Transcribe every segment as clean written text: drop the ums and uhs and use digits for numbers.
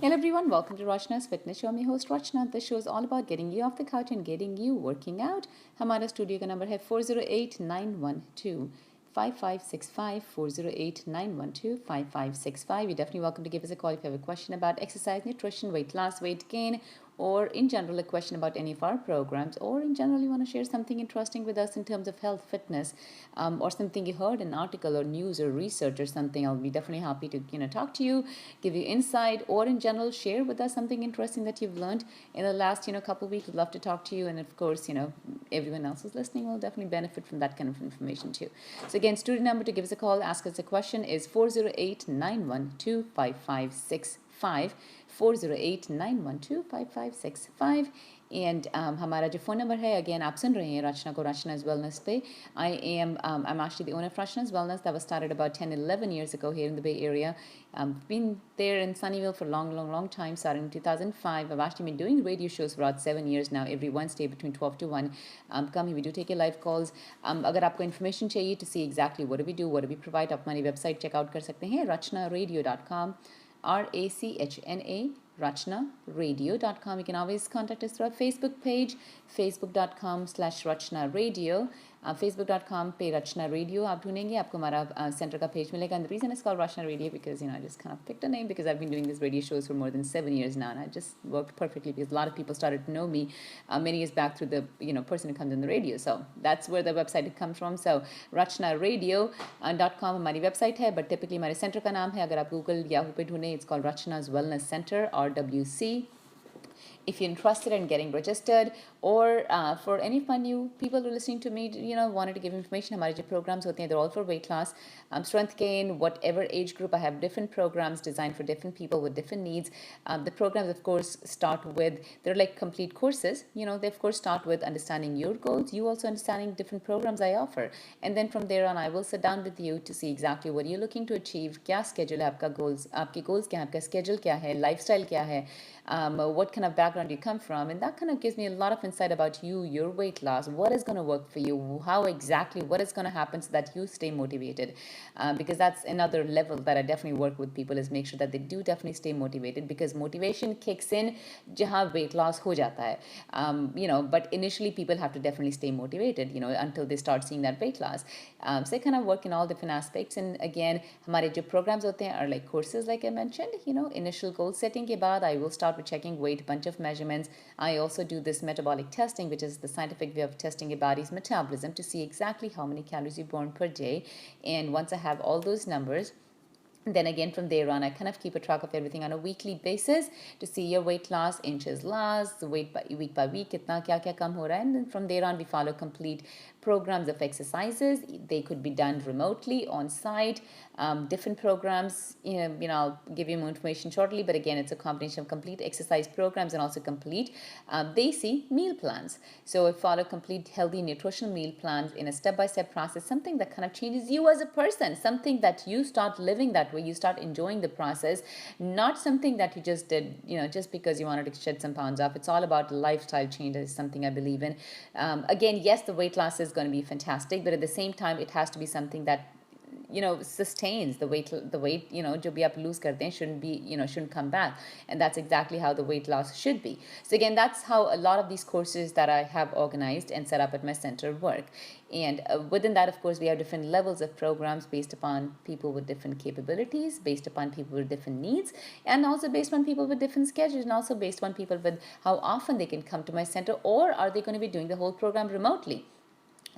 Hello everyone, welcome to Rachna's Fitness Show. I'm your host Rachna. This show is all about getting you off the couch and getting you working out. हमारा studio का number है 408-912-5565 408-912-5565. You're definitely welcome to give us a call if you have a question about exercise, nutrition, weight loss, weight gain, or in general a question about any of our programs, or in general you want to share something interesting with us in terms of health, fitness, or something you heard in an article or news or research or something. I'll be definitely happy to talk to you, give you insight, or in general share with us something interesting that you've learned in the last couple of weeks. We'd love to talk to you, and of course everyone else who's listening will definitely benefit from that kind of information too. So again, student number to give us a call, ask us a question is 408-912-5565 408-912-5565. And हमारा जो phone number है, again आप सुन रहे हैं रचना को Rachna's Wellness पे. I'm actually the owner of Rachna's Wellness. That was started about 10-11 years ago here in the Bay Area. Been there in Sunnyvale for a long time, starting in 2005. I've actually been doing radio shows for about 7 years now, every Wednesday between 12 to 1. Come here, we do take your live calls. अगर आपको information चाहिए to see exactly what do we do, what do we provide, आप हमारी website check out कर सकते हैं, rachnaradio.com, RACHNA, rachnaradio.com. You can always contact us through our Facebook page, facebook.com/rachnaradio. Facebook.com पे Rachna Radio आप ढूंढेंगे, आपको हमारा सेंटर का पेज मिलेगा. And the reason it's called Rachna Radio because I just kind of picked a name because I've been doing these radio shows for more than 7 years now, and I just worked perfectly because a lot of people started to know me many years back through the person who comes on the radio. So that's where the website comes from. So rachnaradio.com हमारी website है, but typically हमारे center का नाम है, अगर आप Google Yahoo पे ढूंढें, it's called Rachna's Wellness Center, RWC. If you're interested in getting registered, or for any of my new people who are listening to me, wanted to give information, हमारे जो programs होते हैं, they're all for weight loss, strength gain, whatever age group. I have different programs designed for different people with different needs. The programs, of course, start with, they're like complete courses. They of course start with understanding your goals, you also understanding different programs I offer, and then from there on, I will sit down with you to see exactly what you're looking to achieve, क्या schedule है आपका, आपके goals क्या है, आपका schedule क्या है, lifestyle क्या है, what kind of background you come from, and that kind of gives me a lot of insight about you, your weight loss, what is going to work for you, how exactly, what is going to happen so that you stay motivated, because that's another level that I definitely work with people, is make sure that they do definitely stay motivated, because motivation kicks in जहाँ weight loss हो जाता है, but initially people have to definitely stay motivated, until they start seeing that weight loss. So I kind of work in all different aspects, and again हमारे जो programs होते हैं are like courses, like I mentioned. Initial goal setting के बाद I will start with checking weight, bunch of measurements. I also do this metabolic testing, which is the scientific way of testing your body's metabolism to see exactly how many calories you burn per day. And once I have all those numbers, then again from there on, I kind of keep a track of everything on a weekly basis to see your weight loss, inches lost, weight by week कितना क्या क्या कम हो रहा है. And then from there on, we follow complete programs of exercises. They could be done remotely, on site, different programs. I'll give you more information shortly, but again, it's a combination of complete exercise programs and also complete desi meal plans. So I follow complete healthy nutritional meal plans in a step-by-step process, something that kind of changes you as a person, something that you start living that way, you start enjoying the process, not something that you just did, just because you wanted to shed some pounds off. It's all about lifestyle change. That is something I believe in. Again, yes, the weight loss is going to be fantastic, but at the same time, it has to be something that sustains the weight. जो भी आप lose करते हैं shouldn't come back, and that's exactly how the weight loss should be. So again, that's how a lot of these courses that I have organized and set up at my center work. And within that, of course, we have different levels of programs based upon people with different capabilities, based upon people with different needs, and also based on people with different schedules, and also based on people with how often they can come to my center, or are they going to be doing the whole program remotely.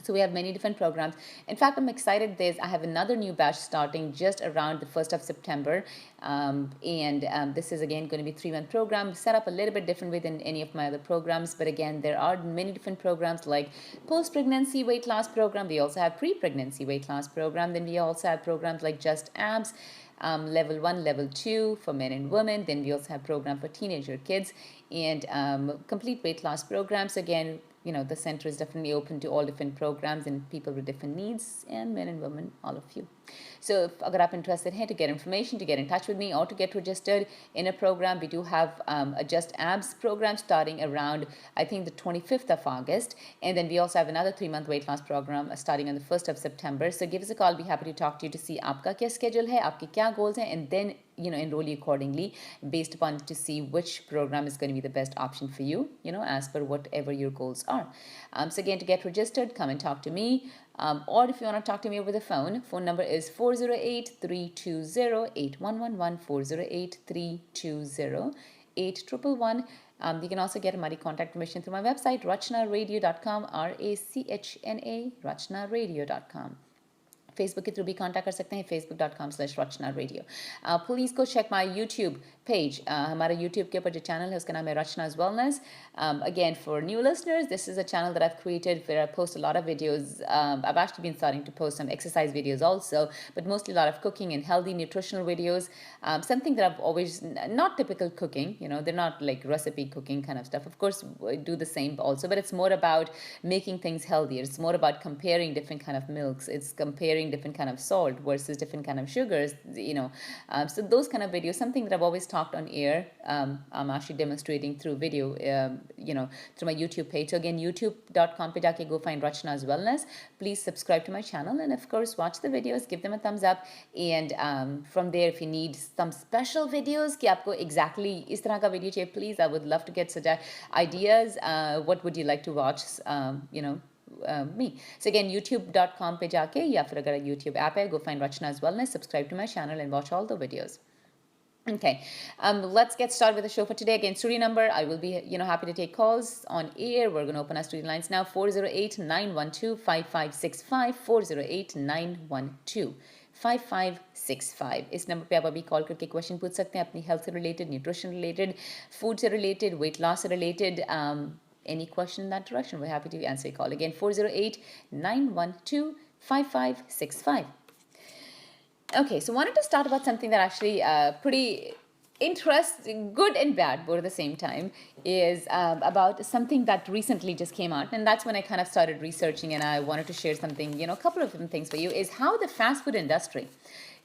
So we have many different programs. In fact, I'm excited. I have another new batch starting just around the 1st of September. This is again going to be a 3-month program, set up a little bit different way than any of my other programs. But again, there are many different programs like post-pregnancy weight loss program. We also have pre-pregnancy weight loss program. Then we also have programs like Just Abs. Level 1, level 2 for men and women. Then we also have program for teenager kids, and complete weight loss programs. Again, the center is definitely open to all different programs and people with different needs, and men and women, all of you. So if अगर आप interested हैं to get information, to get in touch with me, or to get registered in a program, we do have a Just Abs program starting around, I think, the 25th of August. And then we also have another 3-month weight loss program starting on the 1st of September. So give us a call. I'll be happy to talk to you to see आपका क्या schedule है, आपके क्या goals हैं, and then enroll you accordingly based upon to see which program is going to be the best option for you, as per whatever your goals are. So again, to get registered, come and talk to me. Or if you want to talk to me over the phone number is 408-320-8111, 408-320-8111. You can also get my contact information through my website, rachnaradio.com, RACHNA, rachnaradio.com. Facebook के through भी contact कर सकते हैं, facebook.com/Rachna Radio. Please go check my YouTube page. हमारा YouTube के ऊपर जो channel है उसका नाम है Rachna's Wellness. Again, for new listeners, this is a channel that I've created where I post a lot of videos. I've actually been starting to post some exercise videos also, but mostly a lot of cooking and healthy nutritional videos. Something that I've always, not typical cooking, they're not like recipe cooking kind of stuff. Of course, I do the same also, but it's more about making things healthier. It's more about comparing different kind of milks. It's comparing different kind of salt versus different kind of sugars, so those kind of videos, something that I've always talked on air, I'm actually demonstrating through video, through my YouTube page. So again, youtube.com pe jaake go find Rachna's Wellness. Please subscribe to my channel and of course watch the videos, give them a thumbs up, and from there, if you need some special videos ki aapko exactly is tarah ka video chahiye, please, I would love to get such ideas. What would you like to watch, me. So again, youtube.com पे जाके या फिर अगर YouTube app है, go find Rachna's Wellness, subscribe to my channel and watch all the videos. Okay, let's get started with the show for today. Again, studio number, I will be happy to take calls on air. We're going to open our studio lines now, 408-912-5565, 408-912-5565. इस number पे आप अभी call करके question पूछ सकते हैं अपनी health से रिलेटेड, न्यूट्रिशन रिलेटेड, फूड से रिलेटेड, वेट लॉस से related, any question in that direction, we're happy to answer your call. Again, 408-912-5565. Okay, so wanted to start about something that actually pretty interesting, good and bad, both at the same time, is about something that recently just came out. And that's when I kind of started researching and I wanted to share something, a couple of different things for you, is how the fast food industry,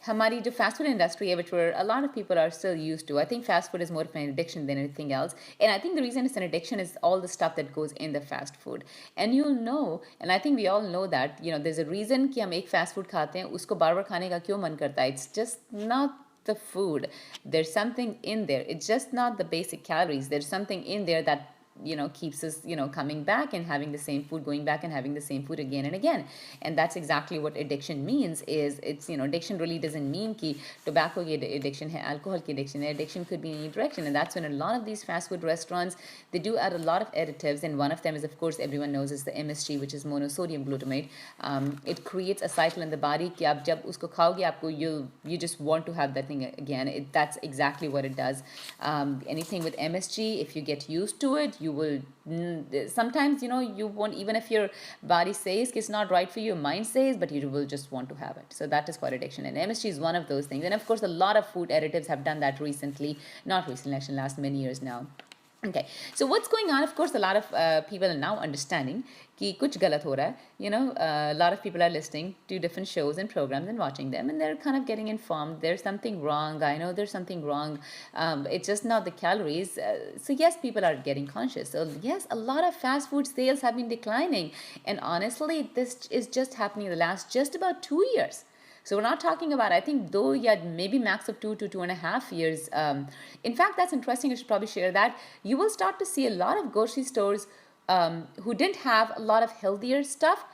हमारी जो fast food industry है, which a lot of people are still used to. I think fast food is more of an addiction than anything else. And I think the reason it's an addiction is all the stuff that goes in the fast food. And you'll know, and I think we all know that, there's a reason कि हम एक fast food खाते हैं, उसको बार-बार खाने का क्यों मन करता है. It's just not the food. There's something in there. It's just not the basic calories. There's something in there that keeps us, coming back and having the same food, going back and having the same food again and again. And that's exactly what addiction means. Is it's, addiction really doesn't mean कि tobacco की addiction है, alcohol की addiction है. Addiction could be in any direction. And that's when a lot of these fast food restaurants, they do add a lot of additives. And one of them is, of course, everyone knows is the MSG, which is monosodium glutamate. It creates a cycle in the body कि आप जब उसको खाओगे, आपको you just want to have that thing again. That's exactly what it does. Anything with MSG, if you get used to it, you will sometimes you won't, even if your body says it's not right for you, your mind says, but you will just want to have it. So that is called addiction, and MSG is one of those things. And of course a lot of food additives have done that recently, not recently, actually last many years now. Okay, so what's going on? Of course, a lot of people are now understanding कि कुछ गलत हो रहा है. A lot of people are listening to different shows and programs and watching them, and they're kind of getting informed. There's something wrong. I know there's something wrong. It's just not the calories. So yes, people are getting conscious. So yes, a lot of fast food sales have been declining, and honestly, this is just happening in the last just about 2 years. So we're not talking about, I think, though, yeah, maybe max of 2 to 2.5 years. In fact, that's interesting. I should probably share that. You will start to see a lot of grocery stores who didn't have a lot of healthier stuff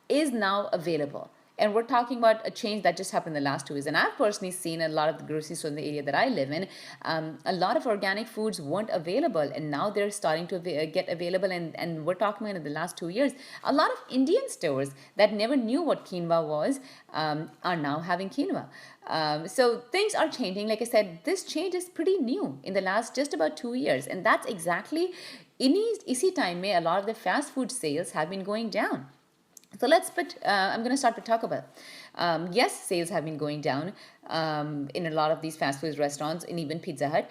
is now available. And we're talking about a change that just happened in the last 2 years. And I've personally seen a lot of the grocery stores in the area that I live in. A lot of organic foods weren't available, and now they're starting to get available. And we're talking about in the last 2 years. A lot of Indian stores that never knew what quinoa was are now having quinoa. So things are changing. Like I said, this change is pretty new in the last just about 2 years. And that's exactly, isi time mein, a lot of the fast food sales have been going down. So I'm going to start to talk about, yes, sales have been going down in a lot of these fast food restaurants and even Pizza Hut.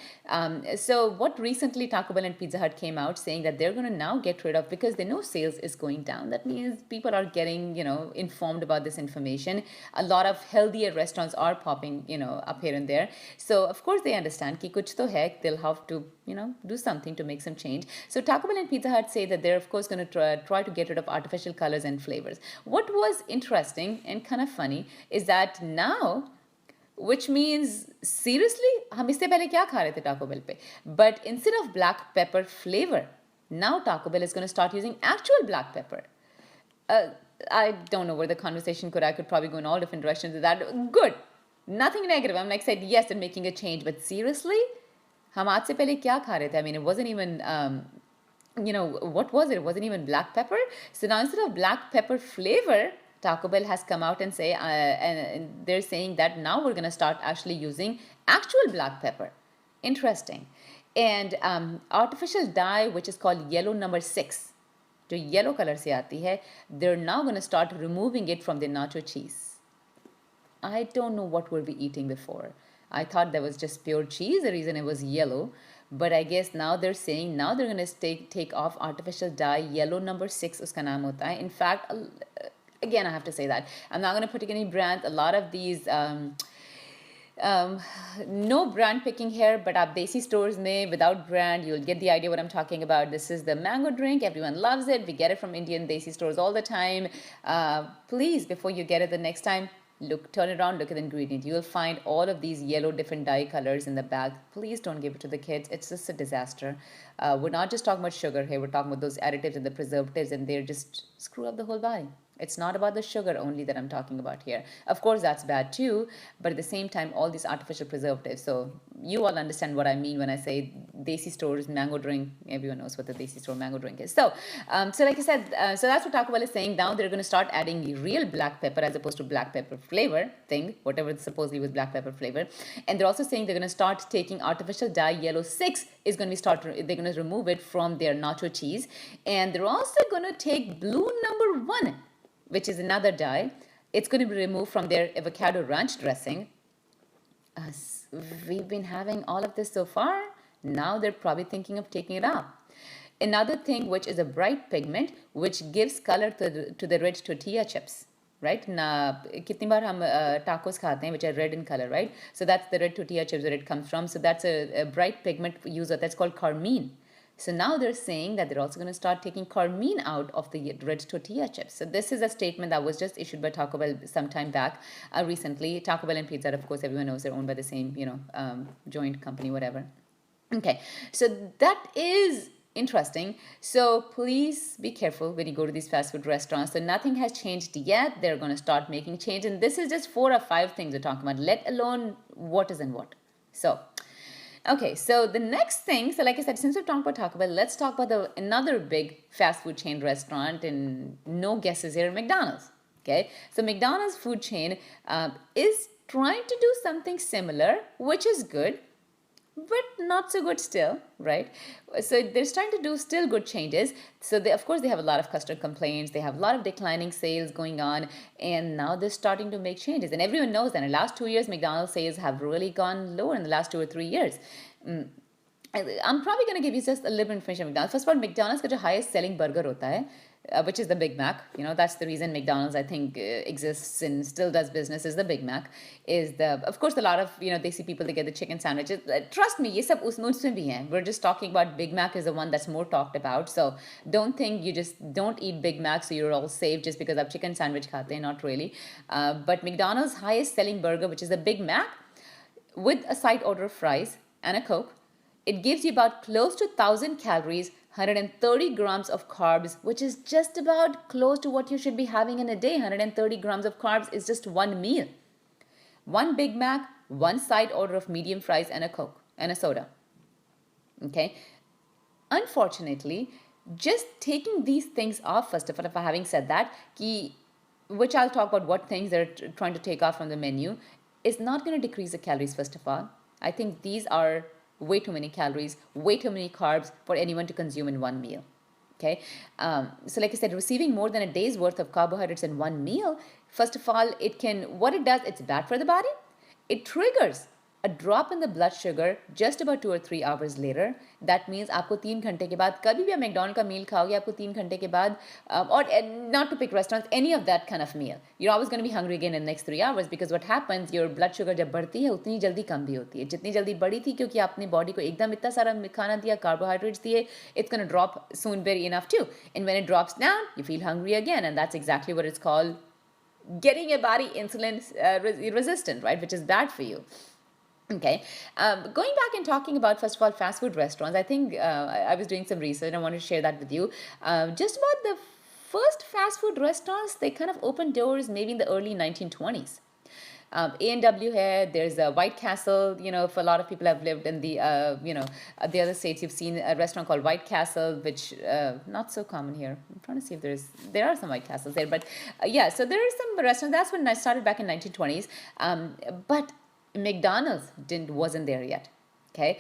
So what recently Taco Bell and Pizza Hut came out saying that they're going to now get rid of, because they know sales is going down. That means people are getting, informed about this information. A lot of healthier restaurants are popping, up here and there. So of course they understand ki kuch to hai, they'll have to, do something to make some change. So Taco Bell and Pizza Hut say that they're of course going to try to get rid of artificial colors and flavors. What was interesting and kind of funny is that now which means seriously हम इससे पहले क्या खा रहे थे Taco Bell पे? But instead of black pepper flavor, now Taco Bell is going to start using actual black pepper. uh, I don't know where the conversation could. I could probably go in all different directions with that. Good, nothing negative. I'm like said yes, they're making a change, but seriously, हम आज से पहले क्या खा रहे थे? I mean, it wasn't even what was it? It wasn't even black pepper. So now instead of black pepper flavor, Taco Bell has come out and say and they're saying that now we're going to start actually using actual black pepper. Interesting. And artificial dye, which is called yellow number 6, जो yellow color से आती है, they're now going to start removing it from the nacho cheese. I don't know what were we eating before. I thought that was just pure cheese, the reason it was yellow. But I guess now they're saying now they're going to take off artificial dye. Yellow number 6 उसका नाम होता है. In fact, again, I have to say that I'm not going to put any brands. A lot of these no brand picking here, but आप desi stores में without brand, you'll get the idea what I'm talking about. This is the mango drink. Everyone loves it. We get it from Indian desi stores all the time. Please, before you get it the next time, turn it around, look at the ingredient. You'll find all of these yellow different dye colors in the bag. Please don't give it to the kids. It's just a disaster. We're not just talking about sugar here. We're talking about those additives and the preservatives, and they're just screw up the whole body. It's not about the sugar only that I'm talking about here. Of course, that's bad too, but at the same time, all these artificial preservatives. So you all understand what I mean when I say desi stores mango drink. Everyone knows what the desi store mango drink is. So, like I said, so that's what Taco Bell is saying. Now they're going to start adding real black pepper as opposed to black pepper flavor thing, whatever supposedly was black pepper flavor. And they're also saying they're going to start taking artificial dye yellow 6 is going to be they're going to remove it from their nacho cheese. And they're also going to take blue number 1, which is another dye. It's going to be removed from their avocado ranch dressing. We've been having all of this so far. Now they're probably thinking of taking it out. Another thing, which is a bright pigment, which gives color to the red tortilla chips, right? Kitni baar hum tacos khate hain, which are red in color, right? So that's the red tortilla chips where it comes from. So that's a bright pigment used. That's called carmine. So now they're saying that they're also going to start taking carmine out of the red tortilla chips. So this is a statement that was just issued by Taco Bell some time back recently. Taco Bell and Pizza Hut, of course, everyone knows they're owned by the same, joint company, whatever. Okay, so that is interesting. So please be careful when you go to these fast food restaurants. So nothing has changed yet. They're going to start making change. And this is just 4 or 5 things we're talking about, let alone what is and what. So okay, so the next thing, so like I said, since we've talked about Taco Bell, let's talk about another big fast food chain restaurant, and no guesses here, McDonald's. Okay, so McDonald's food chain is trying to do something similar, which is good, but not so good still, right? So they're trying to do still good changes. So of course they have a lot of customer complaints. They have a lot of declining sales going on, and now they're starting to make changes. And everyone knows that in the last 2 years, McDonald's sales have really gone lower in the last 2 or 3 years. I'm probably going to give you just a little bit of information on McDonald's. First of all, McDonald's का जो highest selling burger होता है, which is the Big Mac. That's the reason McDonald's, I think, exists and still does business, is the Big Mac. Of course, a lot of, they see people, they get the chicken sandwiches. Trust me, ये सब उसमें भी हैं. We're just talking about Big Mac is the one that's more talked about. So don't think you just don't eat Big Mac so you're all safe just because आप chicken sandwich खाते हैं. Not really. But McDonald's highest selling burger, which is the Big Mac, with a side order of fries and a Coke, it gives you about close to 1,000 calories, 130 grams of carbs, which is just about close to what you should be having in a day. 130 grams of carbs is just one meal. One Big Mac, one side order of medium fries, and a Coke and a soda. Okay. Unfortunately, just taking these things off, first of all, if having said that, which I'll talk about what things they're trying to take off from the menu, is not going to decrease the calories, first of all. I think these are way too many calories, way too many carbs for anyone to consume in one meal. Okay, so like I said, receiving more than a day's worth of carbohydrates in one meal, first of all, what it does, it's bad for the body. It triggers a drop in the blood sugar just about 2 or 3 hours later. That means आपको 3 घंटे के बाद कभी भी आप McDonald's का meal खाओगे, आपको 3 घंटे के बाद, or not to pick restaurants, any of that kind of meal, you're always going to be hungry again in the next 3 hours, because what happens, your blood sugar जब बढ़ती है उतनी जल्दी कम भी होती है. जितनी जल्दी बढ़ी थी क्योंकि आपने body को एकदम इतना सारा खाना दिया, carbohydrates दिए, it's going to drop soon very enough too. And when it drops down, you feel hungry again, and that's exactly what it's called getting your body insulin resistant, right? Which is bad for you. Okay, going back and talking about, first of all, fast food restaurants, I think I was doing some research and I wanted to share that with you. Just about the first fast food restaurants, they kind of opened doors maybe in the early 1920s. A&W here, there's a White Castle, if a lot of people have lived in the, the other states, you've seen a restaurant called White Castle, which not so common here. I'm trying to see if there are some White Castles there, but yeah, so there are some restaurants. That's when I started back in 1920s. But McDonald's wasn't there yet. Okay,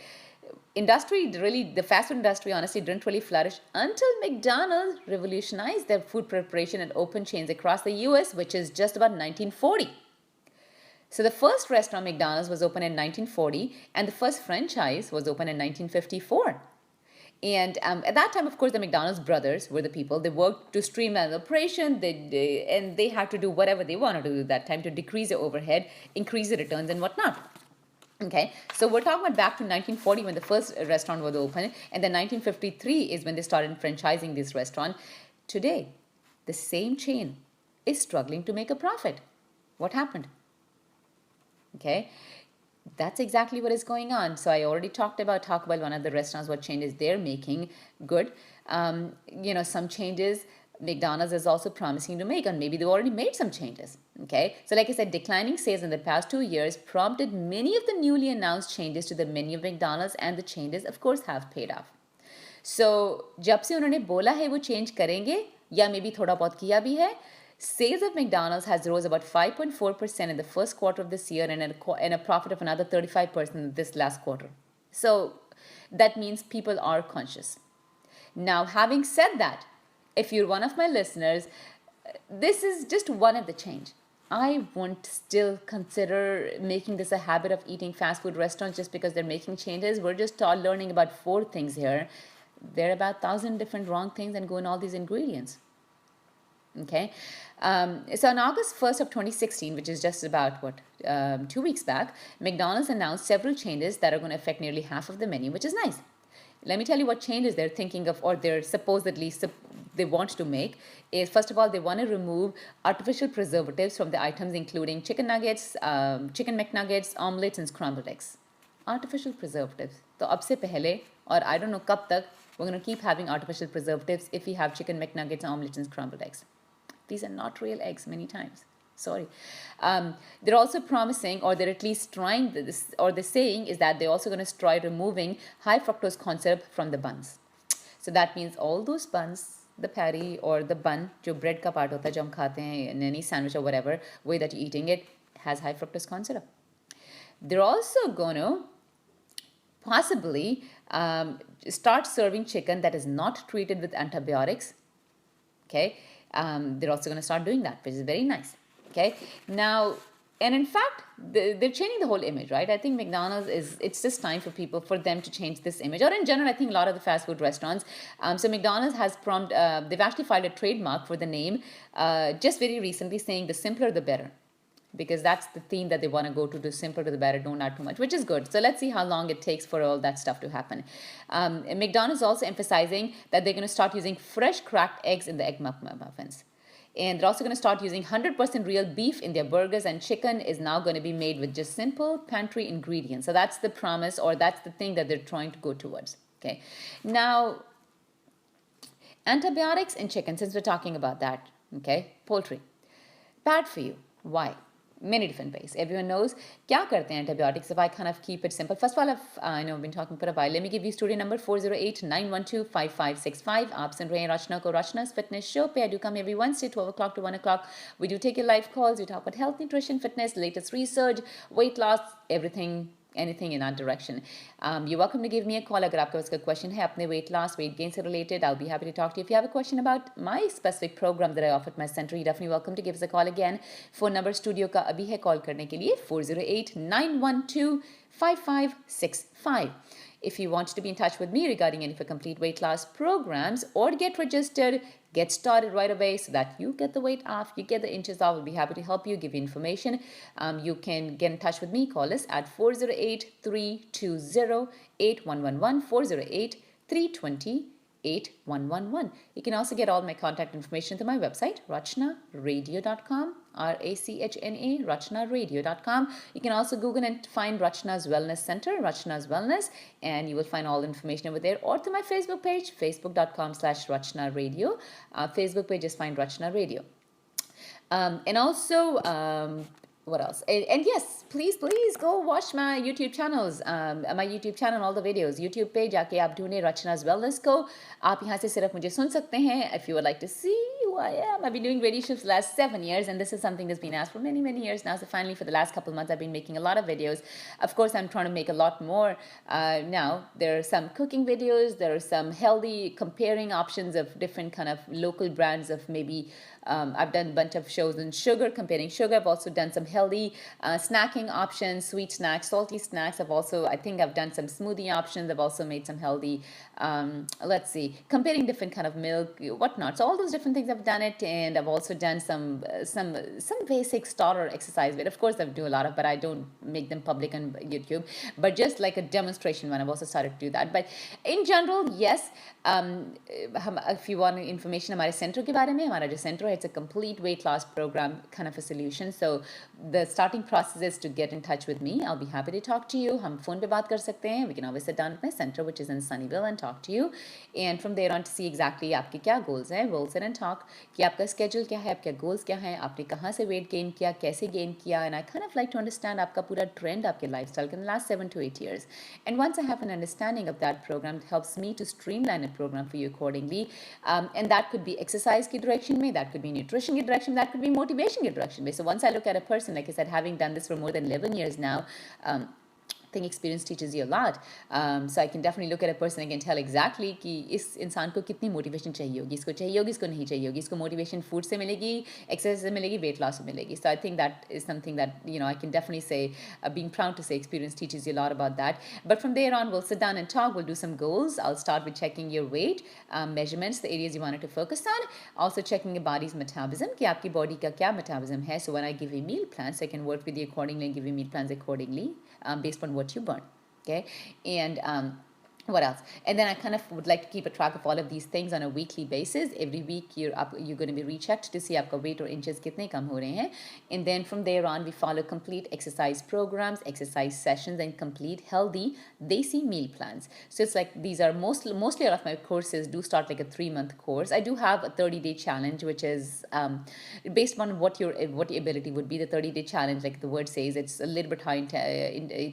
the fast food industry honestly didn't really flourish until McDonald's revolutionized their food preparation and opened chains across the US, which is just about 1940. So the first restaurant, McDonald's, was opened in 1940, and the first franchise was opened in 1954. And at that time, of course, the McDonald's brothers were the people. They worked to streamline the operation, and they had to do whatever they wanted to do at that time to decrease the overhead, increase the returns, and whatnot. Okay, so we're talking about back to 1940 when the first restaurant was opened, and then 1953 is when they started franchising this restaurant. Today, the same chain is struggling to make a profit. What happened? Okay, that's exactly what is going on. So I already talked about Taco Bell, one of the restaurants, what changes they're making. Good. Some changes McDonald's is also promising to make, and maybe they've already made some changes. Okay, so like I said, declining sales in the past 2 years prompted many of the newly announced changes to the menu of McDonald's, and the changes, of course, have paid off. So जब से उन्होंने बोला है वो change करेंगे, या maybe थोड़ा बहुत किया भी है, sales of McDonald's has rose about 5.4% in the first quarter of this year, and a profit of another 35% in this last quarter. So that means people are conscious. Now, having said that, if you're one of my listeners, this is just one of the change. I won't still consider making this a habit of eating fast food restaurants just because they're making changes. We're just learning about 4 things here. There are about 1,000 different wrong things and go in all these ingredients. Okay, so on August 1st of 2016, which is just about 2 weeks back, McDonald's announced several changes that are going to affect nearly half of the menu, which is nice. Let me tell you what changes they're thinking of, or they're supposedly they want to make. Is, first of all, they want to remove artificial preservatives from the items, including chicken nuggets, chicken McNuggets, omelets, and scrambled eggs. Artificial preservatives. So ab se pehle, or I don't know kab tak, we're going to keep having artificial preservatives if we have chicken McNuggets, omelets, and scrambled eggs. These are not real eggs many times. Sorry. They're also promising, or they're at least trying this, or they're saying is that they're also going to try removing high fructose corn syrup from the buns. So that means all those buns, the patty or the bun, jo bread ka part hota hai, jo hum khate hain in any sandwich or whatever way that you're eating it, has high fructose corn syrup. They're also going to possibly start serving chicken that is not treated with antibiotics. Okay. They're also going to start doing that, which is very nice. Okay, now, and in fact, they're changing the whole image, right? I think McDonald's it's just time for them to change this image. Or in general, I think a lot of the fast food restaurants. So McDonald's has they've actually filed a trademark for the name just very recently, saying the simpler the better. Because that's the theme that they want to go to, the simpler to the better, don't add too much, which is good. So let's see how long it takes for all that stuff to happen. McDonald's also emphasizing that they're going to start using fresh cracked eggs in the egg muffins. And they're also going to start using 100% real beef in their burgers, and chicken is now going to be made with just simple pantry ingredients. So that's the promise, or that's the thing that they're trying to go towards. Okay. Now, antibiotics in chicken, since we're talking about that, okay, poultry, bad for you. Why? Many different ways. Everyone knows. Kya karte hain antibiotics? If I kind of keep it simple. First of all, I know I've been talking for a while. Let me give you studio number 408-912-5565. Aap sun rahe hain Rachna ko, Rachna's Fitness Show pe. I do come every Wednesday, 12 o'clock to 1 o'clock. We do take your live calls. We talk about health, nutrition, fitness, latest research, weight loss, everything, anything in that direction. You're welcome to give me a call. Agar aapka uska question hai apne weight loss, weight gain se related, I'll be happy to talk to you. If you have a question about my specific program that I offer at my center, you're definitely welcome to give us a call again. Phone number studio ka abhi hai call karne ke liye 408-912-5565. If you want to be in touch with me regarding any of your complete weight loss programs or get registered, get started right away so that you get the weight off, you get the inches off. We'll be happy to help you, give you information. You can get in touch with me. Call us at 408-320-8111, 408-320-8111. You can also get all my contact information through my website, rachnaradio.com. Rachna, rachnaradio.com. You can also Google and find Rachna's Wellness Center, Rachna's Wellness, and you will find all the information over there, or through my Facebook page, facebook.com/Rachna Radio. Facebook page is find Rachna Radio. And also, what else? And yes, please go watch my YouTube channels. My YouTube channel, all the videos. YouTube पे जाके आप ढूंढे Rachna's Wellness को. आप यहाँ से सिर्फ मुझे सुन सकते हैं. If you would like to see who I am, I've been doing radio shows for the last 7 years, and this is something that's been asked for many years now. So finally, for the last couple of months, I've been making a lot of videos. Of course, I'm trying to make a lot more now. There are some cooking videos. There are some healthy comparing options of different kind of local brands of maybe. I've done a bunch of shows on sugar, comparing sugar. I've also done some healthy snacking options, sweet snacks, salty snacks. I think I've done some smoothie options. I've also made some healthy, comparing different kind of milk, whatnot. So all those different things I've done it, and I've also done some basic starter exercise. But of course, I do a lot of, but I don't make them public on YouTube. But just like a demonstration one, I've also started to do that. But in general, yes. If you want information हमारे centre के बारे में, हमारा जो centre है, it's a complete weight loss program kind of a solution. So the starting process is to get in touch with me. I'll be happy to talk to you. हम phone पे बात कर सकते हैं. We can always sit down at my center, which is in Sunnyvale, and talk to you. And from there on to see exactly आपके क्या goals हैं. We'll sit and talk कि आपका schedule क्या है, आपके goals क्या हैं, आपने कहाँ से weight gain किया, कैसे gain किया, and I kind of like to understand आपका पूरा trend आपके lifestyle in the last 7 to 8 years. And once I have an understanding of that program, it helps me to streamline a program for you accordingly. And that could be exercise ki direction mein, that could be nutrition ki direction, that could be motivation ki direction. So once I look at a person, like I said, having done this for more than 11 years now, I think experience teaches you a lot. So I can definitely look at a person and can tell exactly कि इस इंसान को कितनी motivation चाहिए होगी, इसको चाहिए होगी, इसको नहीं चाहिए होगी, इसको motivation food से मिलेगी, exercise से मिलेगी, weight loss से मिलेगी. So I think that is something that, I can definitely say, being proud to say experience teaches you a lot about that. But from there on, we'll sit down and talk. We'll do some goals. I'll start with checking your weight, measurements, the areas you wanted to focus on. Also checking your body's metabolism, कि आपकी body का क्या metabolism है. So when I give you meal plans, I can work with you accordingly and give you meal plans accordingly. Based on what you burn, okay? And what else? And then I kind of would like to keep a track of all of these things on a weekly basis. Every week you're going to be rechecked to see आपका weight or inches कितने कम हो रहे हैं. And then from there on, we follow complete exercise programs, exercise sessions, and complete healthy desi meal plans. So it's like these are mostly all of my courses do start like a 3-month course. I do have a 30-day challenge, which is based on what your ability would be. The 30-day challenge, like the word says, it's a little bit high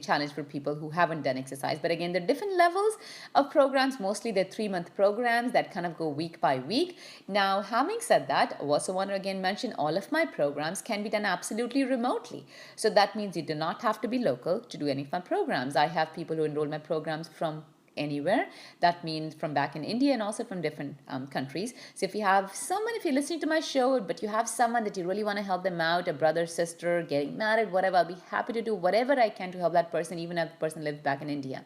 challenge for people who haven't done exercise. But again, there are different levels of programs. Mostly they're 3-month programs that kind of go week by week. Now, having said that, I also want to again mention all of my programs can be done absolutely remotely. So that means you do not have to be local to do any of my programs. I have people who enroll in my programs from anywhere. That means from back in India and also from different countries. So if you have someone, if you're listening to my show, but you have someone that you really want to help them out, a brother, sister, getting married, whatever, I'll be happy to do whatever I can to help that person, even if the person lives back in India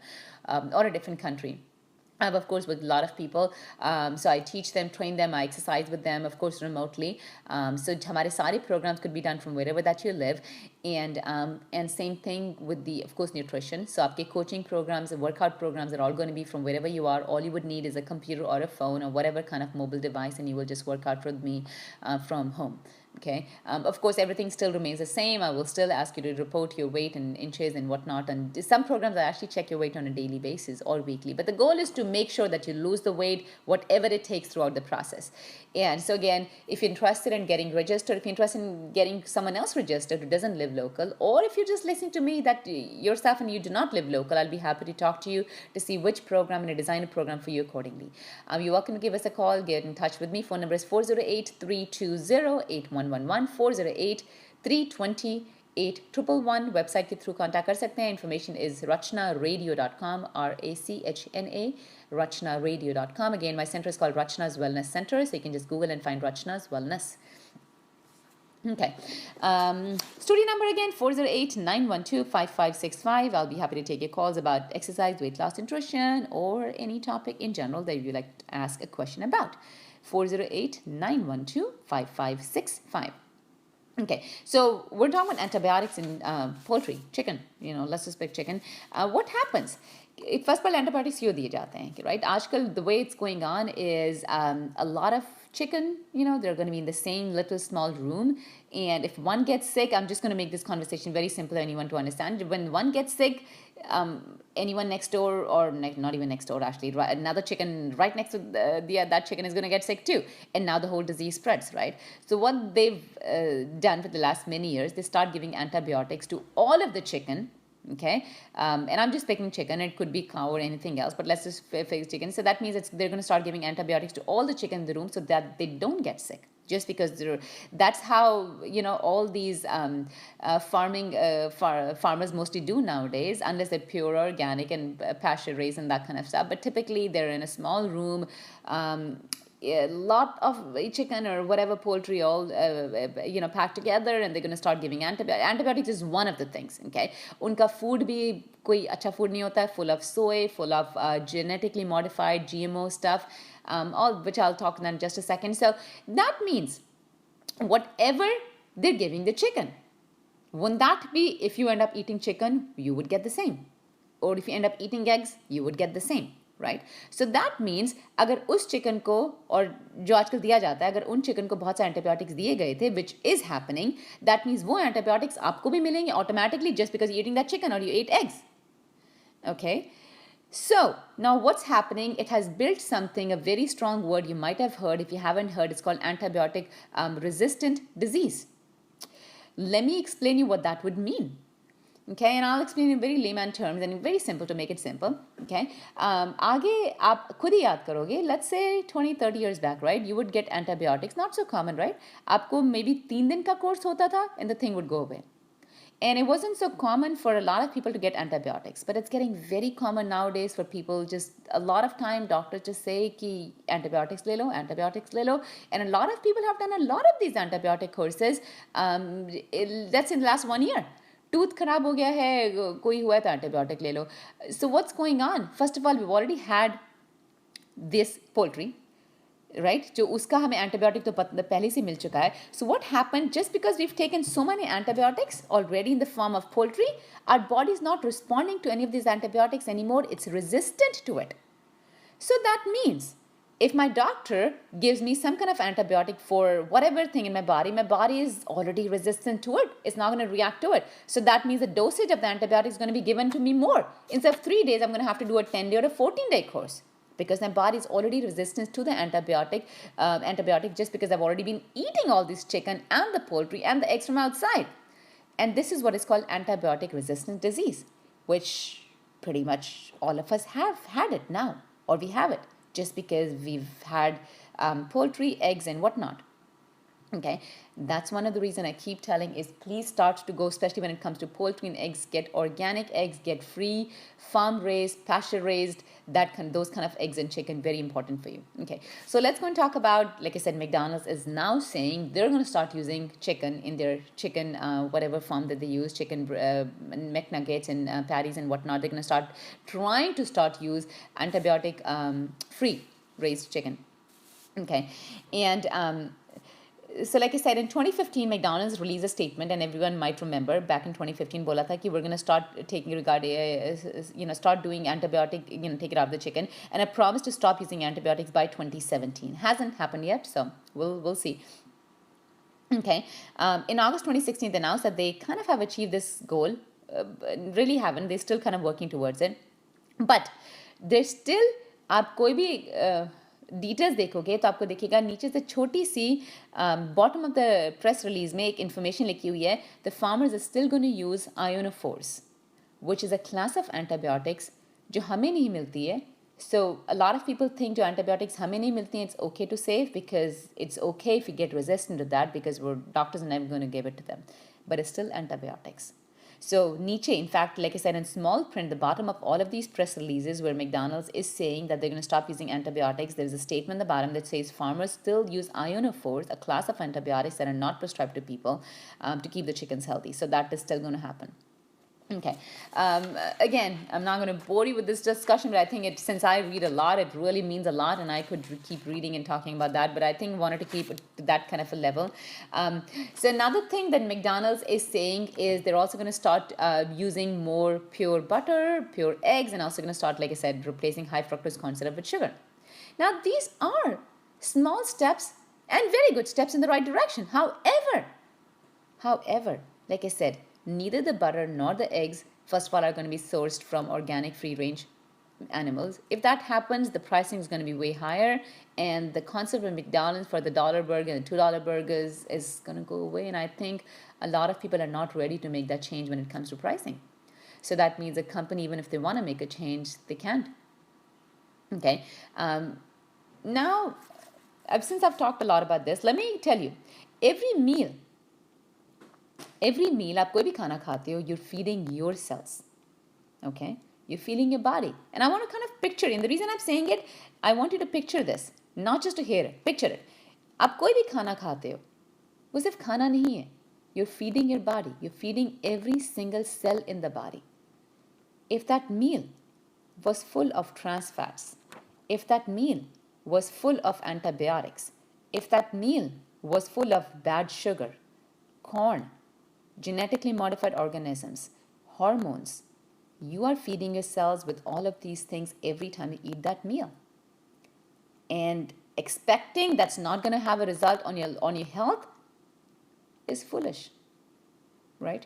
or a different country. I have, of course, with a lot of people. So I teach them, train them, I exercise with them, of course, remotely. So हमारे सारे programs could be done from wherever that you live. And same thing with the, of course, nutrition. So आपके coaching programs and workout programs are all going to be from wherever you are. All you would need is a computer or a phone or whatever kind of mobile device, and you will just work out with me from home. Okay. Of course, everything still remains the same. I will still ask you to report your weight in inches and whatnot. And some programs I actually check your weight on a daily basis or weekly. But the goal is to make sure that you lose the weight, whatever it takes throughout the process. And so again, if you're interested in getting registered, if you're interested in getting someone else registered who doesn't live local, or if you're just listening to me that yourself and you do not live local, I'll be happy to talk to you to see which program and design a program for you accordingly. You're welcome to give us a call, get in touch with me. Phone number is 408-320-8111, 408-320-8111. Website के through contact कर सकते हैं. Information is rachnaradio.com, RACHNA, rachnaradio.com. Again, my center is called Rachna's Wellness Center, so you can just Google and find Rachna's Wellness. Okay. Studio number again, 408-912-5565. I'll be happy to take your calls about exercise, weight loss, nutrition, or any topic in general that you'd like to ask a question about. 408-912-5565. Okay, so we're talking about antibiotics in poultry, chicken. Let's just pick chicken. What happens? First of all, antibiotics क्यों दिए जाते हैं, right? आजकल the way it's going on is a lot of chicken, they're going to be in the same little small room. And if one gets sick, I'm just going to make this conversation very simple for anyone to understand. When one gets sick, anyone next door, or not even next door actually, another chicken right next to that chicken is going to get sick too. And now the whole disease spreads, right? So what they've done for the last many years, they start giving antibiotics to all of the chicken. Okay, and I'm just picking chicken. It could be cow or anything else, but let's just fix chicken. So that means they're going to start giving antibiotics to all the chicken in the room so that they don't get sick. Just because that's how all these farmers mostly do nowadays, unless they're pure organic and pasture raised and that kind of stuff. But typically they're in a small room. A lot of chicken or whatever poultry all packed together, and they're going to start giving antibiotics. Antibiotics is one of the things. Okay, unka food bhi koi acha food nahi hota hai, full of soy, full of genetically modified GMO stuff, all which I'll talk about in just a second. So that means whatever they're giving the chicken, wouldn't that be, if you end up eating chicken, you would get the same, or if you end up eating eggs, you would get the same. Right so that means अगर उस chicken को, और जो आजकल दिया जाता है, अगर उन चिकन को बहुत से एंटीबायोटिक्स दिए गए थे which is happening, that means वो एंटीबायोटिक्स आपको भी मिलेंगे automatically just because you eating that chicken और you ate eggs. Okay, so now what's happening, it has built something, a very strong word you might have heard. If you haven't heard, it's called antibiotic resistant disease. Let me explain you what that would mean. Okay, and I'll explain in very layman terms and very simple to make it simple. Okay, आगे आप खुद ही याद करोगे, let's say 20-30 years back, right, you would get antibiotics, not so common, right? आपको maybe 3 दिन का course होता था and the thing would go away. And it wasn't so common for a lot of people to get antibiotics, but it's getting very common nowadays for people. Just a lot of time doctors just say ki antibiotics le lo, and a lot of people have done a lot of these antibiotic courses. That's in the last 1 year. Tooth खराब हो गया है, कोई हुआ तो antibiotic ले लो. So what's going on, first of all we already had this poultry, right, जो उसका हमें एंटीबायोटिक तो पहले से मिल चुका है. So what happened, just because we have taken so many antibiotics already in the form of poultry, our body is not responding to any of this antibiotics anymore, it's resistant to it. So that means if my doctor gives me some kind of antibiotic for whatever thing in my body is already resistant to it. It's not going to react to it. So that means the dosage of the antibiotic is going to be given to me more. Instead of 3 days, I'm going to have to do a 10-day or a 14-day course because my body is already resistant to the antibiotic just because I've already been eating all this chicken and the poultry and the eggs from outside. And this is what is called antibiotic resistant disease, which pretty much all of us have had it now, or we have it, just because we've had poultry, eggs, and whatnot. Okay, that's one of the reasons I keep telling is please start to go, especially when it comes to poultry and eggs, get organic eggs, get free, farm raised, pasture raised, those kind of eggs and chicken, very important for you. Okay, so let's go and talk about, like I said, McDonald's is now saying they're going to start using chicken in their chicken, whatever form that they use, chicken McNuggets and patties and whatnot. They're going to trying to use antibiotic free raised chicken. Okay, and so like I said, in 2015, McDonald's released a statement, and everyone might remember back in 2015, bola tha ki we're going to start start doing antibiotic, take it out of the chicken, and a promise to stop using antibiotics by 2017. Hasn't happened yet, so we'll see. Okay, in August 2016, they announced that they kind of have achieved this goal. Really haven't. They're still kind of working towards it, but there's still आप कोई भी details देखोगे तो आपको देखिएगा नीचे से छोटी सी bottom of the press release में एक इन्फॉर्मेशन लिखी हुई है, the farmers are still going to use ionophores which is a class of antibiotics जो हमें नहीं मिलती है. So a lot of people think जो antibiotics हमें नहीं मिलती हैं, it's okay to save because it's okay if you get resistant to that because doctors are never going to give it to them, but it's still antibiotics. So niche, in fact, like I said, in small print, the bottom of all of these press releases where McDonald's is saying that they're going to stop using antibiotics, there's a statement at the bottom that says farmers still use ionophores, a class of antibiotics that are not prescribed to people to keep the chickens healthy. So that is still going to happen. Okay. Again, I'm not going to bore you with this discussion, but I think since I read a lot, it really means a lot, and I could keep reading and talking about that, but I think wanted to keep it to that kind of a level. So another thing that McDonald's is saying is they're also going to start using more pure butter, pure eggs, and also going to start, like I said, replacing high fructose corn syrup with sugar. Now, these are small steps and very good steps in the right direction. However, like I said, neither the butter nor the eggs, first of all, are going to be sourced from organic free range animals. If that happens, the pricing is going to be way higher, and the concept of McDonald's for the dollar burger and the $2 burgers is going to go away. And I think a lot of people are not ready to make that change when it comes to pricing. So that means a company, even if they want to make a change, they can't. Okay. Now, since I've talked a lot about this, let me tell you, every meal आप कोई भी खाना खाते हो, you're feeding yourselves. Okay? You're feeding your body. And I want to kind of picture it. And the reason I'm saying it, I want you to picture this. Not just to hear it. Picture it. आप कोई भी खाना खाते हो, वो सिर्फ खाना नहीं है. You're feeding your body. You're feeding every single cell in the body. If that meal was full of trans fats, if that meal was full of antibiotics, if that meal was full of bad sugar, corn, genetically modified organisms, hormones, you are feeding your cells with all of these things every time you eat that meal. And expecting that's not going to have a result on your health is foolish, right?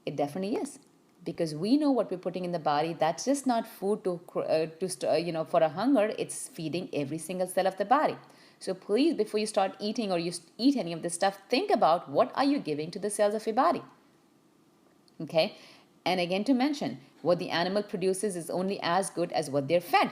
It definitely is, because we know what we're putting in the body. That's just not food for a hunger. It's feeding every single cell of the body. So please, before you start eating or you eat any of this stuff, think about what are you giving to the cells of your body. Okay, and again to mention, what the animal produces is only as good as what they're fed.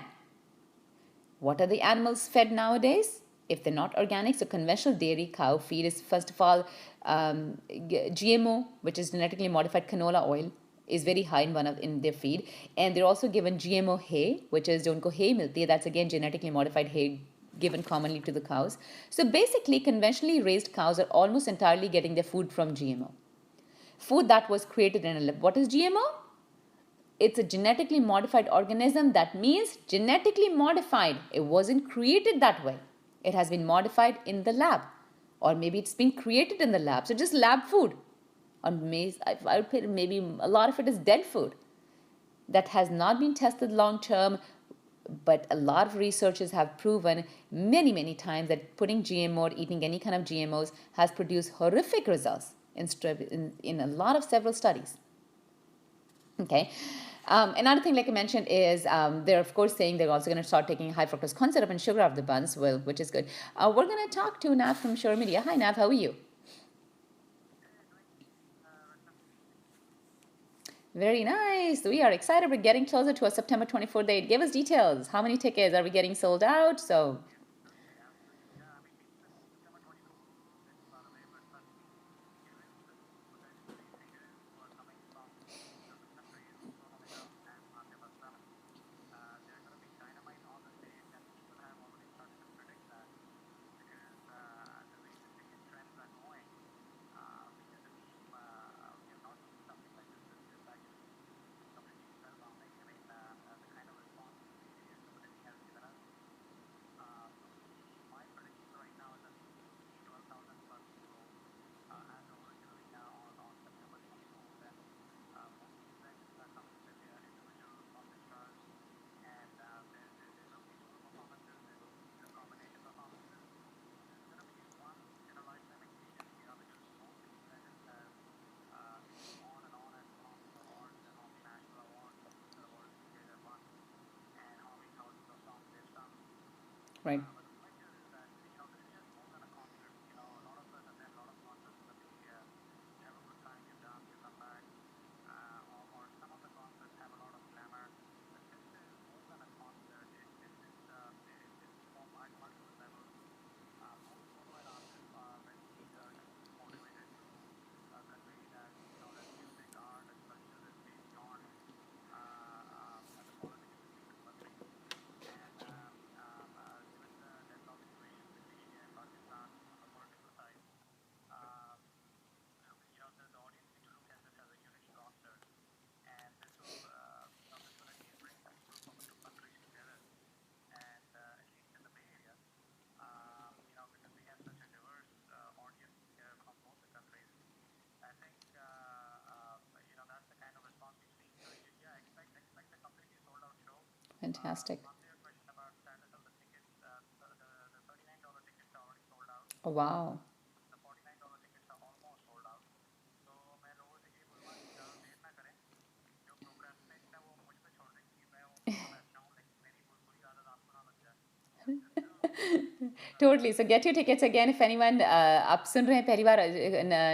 What are the animals fed nowadays? If they're not organic, so conventional dairy cow feed is first of all GMO, which is genetically modified canola oil, is very high in their feed, and they're also given GMO hay, which is जो उनको hay मिलती है, that's again genetically modified hay given commonly to the cows. So basically, conventionally raised cows are almost entirely getting their food from GMO. Food that was created in a lab. What is GMO? It's a genetically modified organism. That means genetically modified. It wasn't created that way. It has been modified in the lab. Or maybe it's been created in the lab. So just lab food. Or I would say maybe a lot of it is dead food that has not been tested long term. But a lot of researchers have proven many, many times that putting GMO or eating any kind of GMOs has produced horrific results in a lot of several studies. Okay. Another thing, like I mentioned, is they're of course saying they're also going to start taking high fructose corn syrup and sugar out of the buns, well, which is good. We're going to talk to Nav from Shore Media. Hi, Nav, how are you? Very nice. We are excited. We're getting closer to a September 24th date. Give us details. How many tickets are we getting sold out? So right. Fantastic. Oh, wow. Totally. So get your tickets again. If anyone आप सुन रहे हैं पहली बार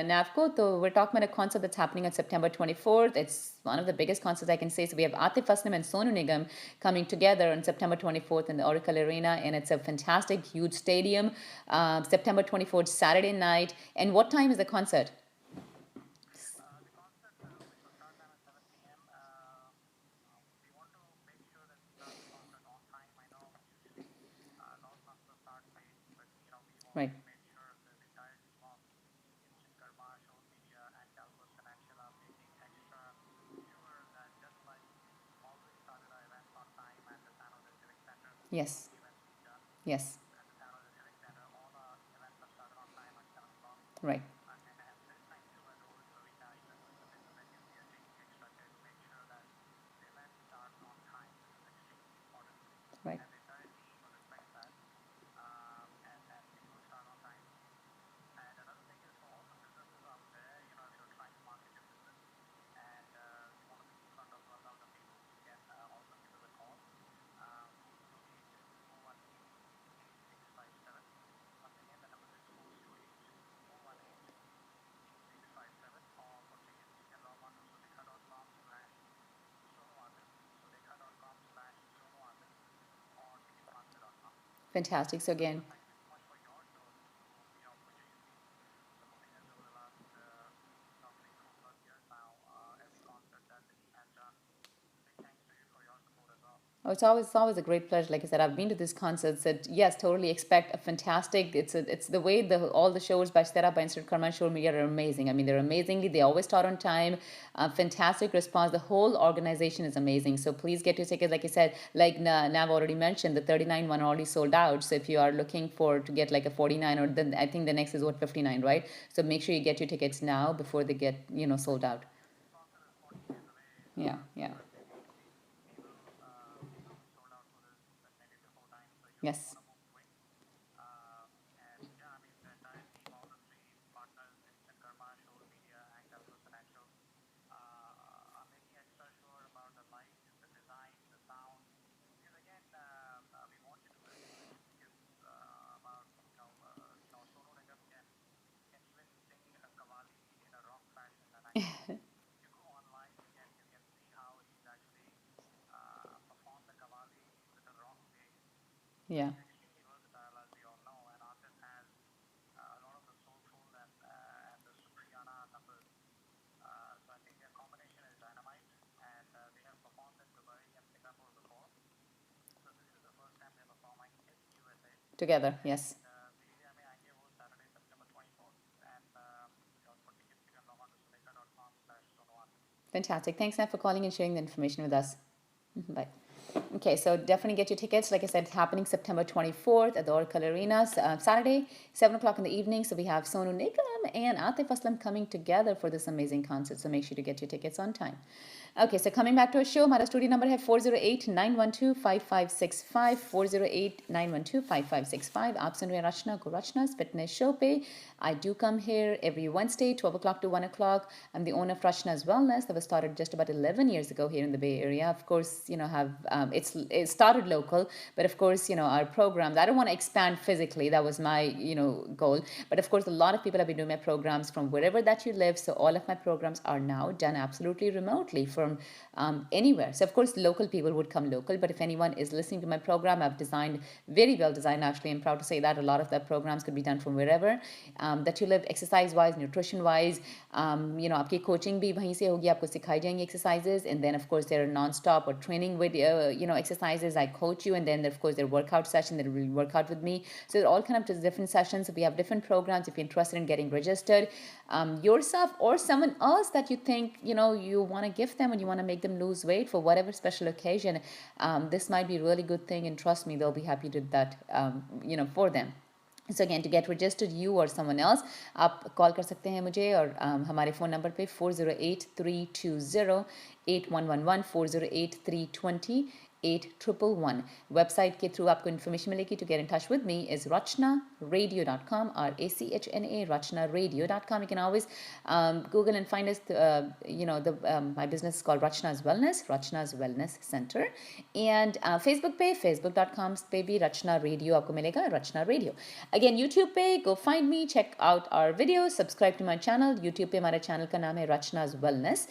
NAV को, तो we're talking about a concert that's happening on September 24th. It's one of the biggest concerts I can say. So we have Atif Aslam and Sonu Nigam coming together on September 24th in the Oracle Arena, and it's a fantastic, huge stadium. September 24th, Saturday night. And what time is the concert? Right. Yes. Yes. Right. Right. Fantastic. So again, oh, it's always a great pleasure. Like I said, I've been to these concerts. That yes, totally expect a fantastic. It's the way all the shows by set up by Instant Karma and Show Media are amazing. I mean, they're amazingly. They always start on time. Fantastic response. The whole organization is amazing. So please get your tickets. Like I said, like Nav already mentioned, the 39 one already sold out. So if you are looking for to get like a 49, or then I think the next is what 59, right? So make sure you get your tickets now before they get sold out. Yeah, yeah. Yes. Yeah. Together. Yes. Fantastic. Thanks, Nat, for calling and sharing the information with us. Bye. Okay, so definitely get your tickets. Like I said, it's happening September 24th at the Oracle Arena, Saturday, 7 o'clock in the evening. So we have Sonu Nigam and Atif Aslam coming together for this amazing concert. So make sure to get your tickets on time. Okay, so coming back to our show, हमारा studio number है 408-912-5565 408-912-5565. आप सुन रहे हैं रचना को रचना's Fitness Show पे. I do come here every Wednesday, 12 o'clock to 1 o'clock. I'm the owner of Rachna's Wellness that was started just about 11 years ago here in the Bay Area. Of course, have it started local, but of course, our programs. I don't want to expand physically. That was my goal. But of course, a lot of people have been doing my programs from wherever that you live. So all of my programs are now done absolutely remotely from anywhere. So of course, local people would come local. But if anyone is listening to my program, I've designed very well designed. Actually, I'm proud to say that a lot of the programs could be done from wherever that you live, exercise wise, nutrition wise. आपकी coaching भी वहीं से होगी, आपको सिखाई जाएंगी exercises, and then of course there are non-stop or training with exercises. I coach you, and then of course there are workout sessions that will work out with me. So they're all kind of just different sessions. So we have different programs. If you're interested in getting registered, yourself or someone else that you think you want to gift them and you want to make them lose weight for whatever special occasion, this might be a really good thing, and trust me, they'll be happy to do that for them. So again, to get registered, you or someone else, आप call कर सकते हैं मुझे, और हमारे phone number पे 408-320-8111 408-320 8111. Website के through आपको information मिलेगी. To get in touch with me is rachnaradio.com, RACHNA, rachnaradio.com. You can always Google and find us. My business is called Rachna's Wellness Center, and Facebook page, facebook.com पे भी Rachna Radio आपको मिलेगा, Rachna Radio. Again, YouTube पे go find me, check out our videos, subscribe to my channel. YouTube पे हमारे channel का नाम है Rachna's Wellness.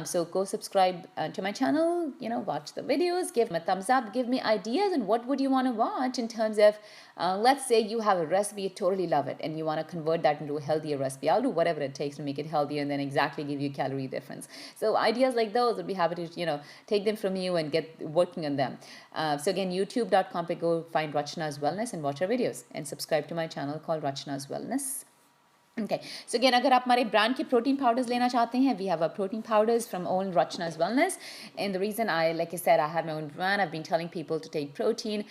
So go subscribe to my channel, watch the videos, give me a thumbs up, give me ideas and what would you want to watch in terms of, let's say you have a recipe, you totally love it, and you want to convert that into a healthier recipe. I'll do whatever it takes to make it healthier and then exactly give you calorie difference. So ideas like those, would be happy to, take them from you and get working on them. So again, youtube.com पे go find Rachna's Wellness and watch our videos and subscribe to my channel called Rachna's Wellness. Okay, so again, अगर आप हमारे brand के protein powders लेना चाहते हैं, we have our protein powders from own Rachna's Wellness. And the reason like I said, I have my own brand. I've been telling people to take protein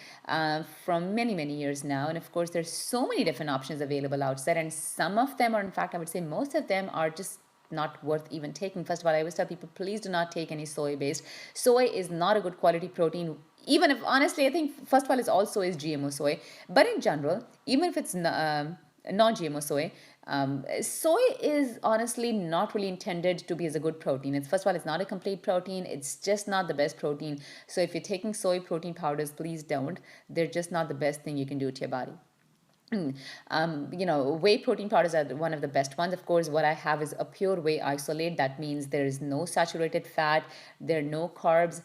from many, many years now. And of course, there's so many different options available outside. And some of them, or in fact, I would say most of them are just not worth even taking. First of all, I always tell people, please do not take any soy-based. Soy is not a good quality protein. Even if, honestly, I think, first of all, it's all soy is GMO soy. But in general, even if it's non-GMO soy, soy is honestly not really intended to be as a good protein. First of all, it's not a complete protein. It's just not the best protein. So if you're taking soy protein powders, please don't. They're just not the best thing you can do to your body. Whey protein powders are one of the best ones. Of course, what I have is a pure whey isolate. That means there is no saturated fat, there are no carbs.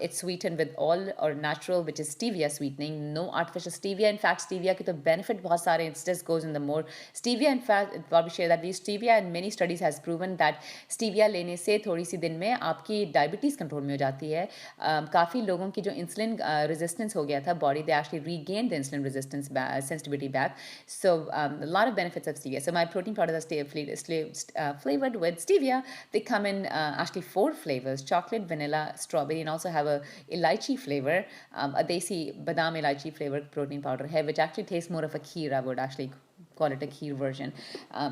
It's sweetened with all or natural, which is stevia sweetening, no artificial stevia. In fact, stevia के तो benefit बहुत सारे. It just goes in the more stevia. In fact, I'll share that these stevia and many studies has proven that stevia लेने से थोड़ी सी दिन में आपकी diabetes control में हो जाती है. काफ़ी लोगों की जो insulin resistance हो गया था body, they actually regained the insulin resistance sensitivity back. So a lot of benefits of stevia. So my protein powders are flavored with stevia. They come in actually 4 flavors: chocolate, vanilla, strawberry, and also have a elaichi flavor, a desi badam elaichi flavored protein powder hai, which actually tastes more of a kheer. I would actually call it a kheer version.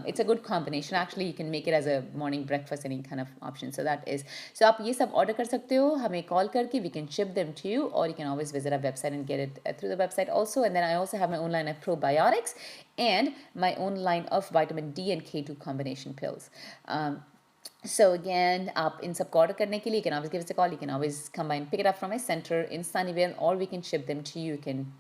It's a good combination. Actually, you can make it as a morning breakfast, any kind of option. So that is, so आप ये सब order कर सकते हो, हमें call करके, we can ship them to you, or you can always visit our website and get it through the website also. And then I also have my own line of probiotics and my own line of vitamin D and K2 combination pills. So again, आप इन सब order करने के लिए, you can always give us a call. You can always come by and pick it up from my center in Sunnyvale, or we can ship them to you. You can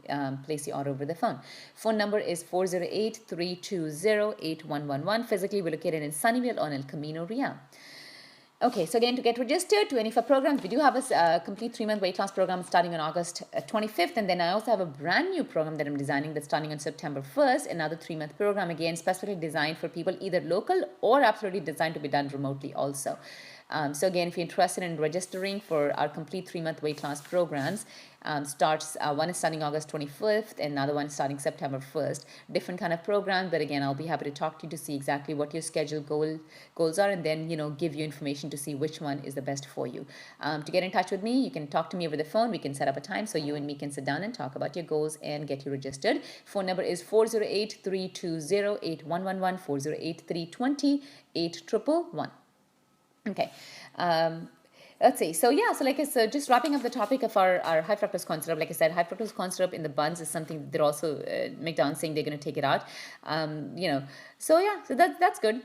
place the order over the phone. Phone number is 408-320-8111. Physically, we're located in Sunnyvale on El Camino Real. Okay, so again, to get registered to any of our programs, we do have a complete 3-month weight loss program starting on August 25th. And then I also have a brand new program that I'm designing that's starting on September 1st, another 3-month program, again, specifically designed for people either local or absolutely designed to be done remotely also. So again, if you're interested in registering for our complete 3-month weight loss programs, one is starting August 25th and another one is starting September 1st. Different kind of program, but again, I'll be happy to talk to you to see exactly what your schedule goals are, and then give you information to see which one is the best for you. To get in touch with me, you can talk to me over the phone. We can set up a time so you and me can sit down and talk about your goals and get you registered. Phone number is 408-320-8111, 408-320-8111. Okay. Let's see. So yeah, so like I said, just wrapping up the topic of our high fructose corn syrup. Like I said, high fructose corn syrup in the buns is something they're also McDonald's saying they're going to take it out. So yeah, so that's good.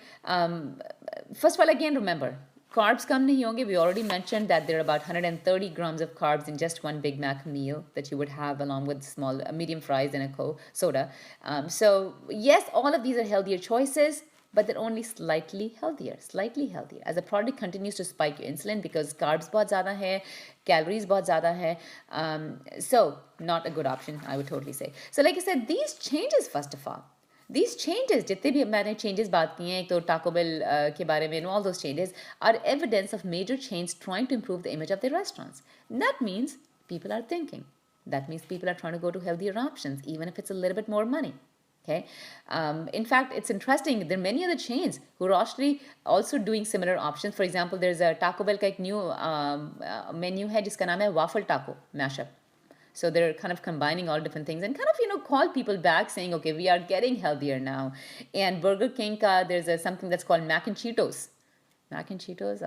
First of all, again, remember, carbs kam nahi honge. We already mentioned that there are about 130 grams of carbs in just one Big Mac meal that you would have along with medium fries and a soda. So yes, all of these are healthier choices, but they're only slightly healthier. As the product continues to spike your insulin because carbs bahut zyada hai, calories bahut zyada hai. So not a good option, I would totally say. So like I said, these changes, first of all, these changes, जितने भी मैंने changes बात की हैं, एक तो Taco Bell के बारे में, and all those changes are evidence of major chains trying to improve the image of their restaurants. That means people are thinking. That means people are trying to go to healthier options, even if it's a little bit more money. Okay. In fact, it's interesting. There are many other chains who are actually also doing similar options. For example, there's a Taco Bell का एक new menu है जिसका नाम है waffle taco mashup. So they're kind of combining all different things and kind of call people back saying, okay, we are getting healthier now. And Burger King there's something that's called mac and Cheetos. Mac and Cheetos,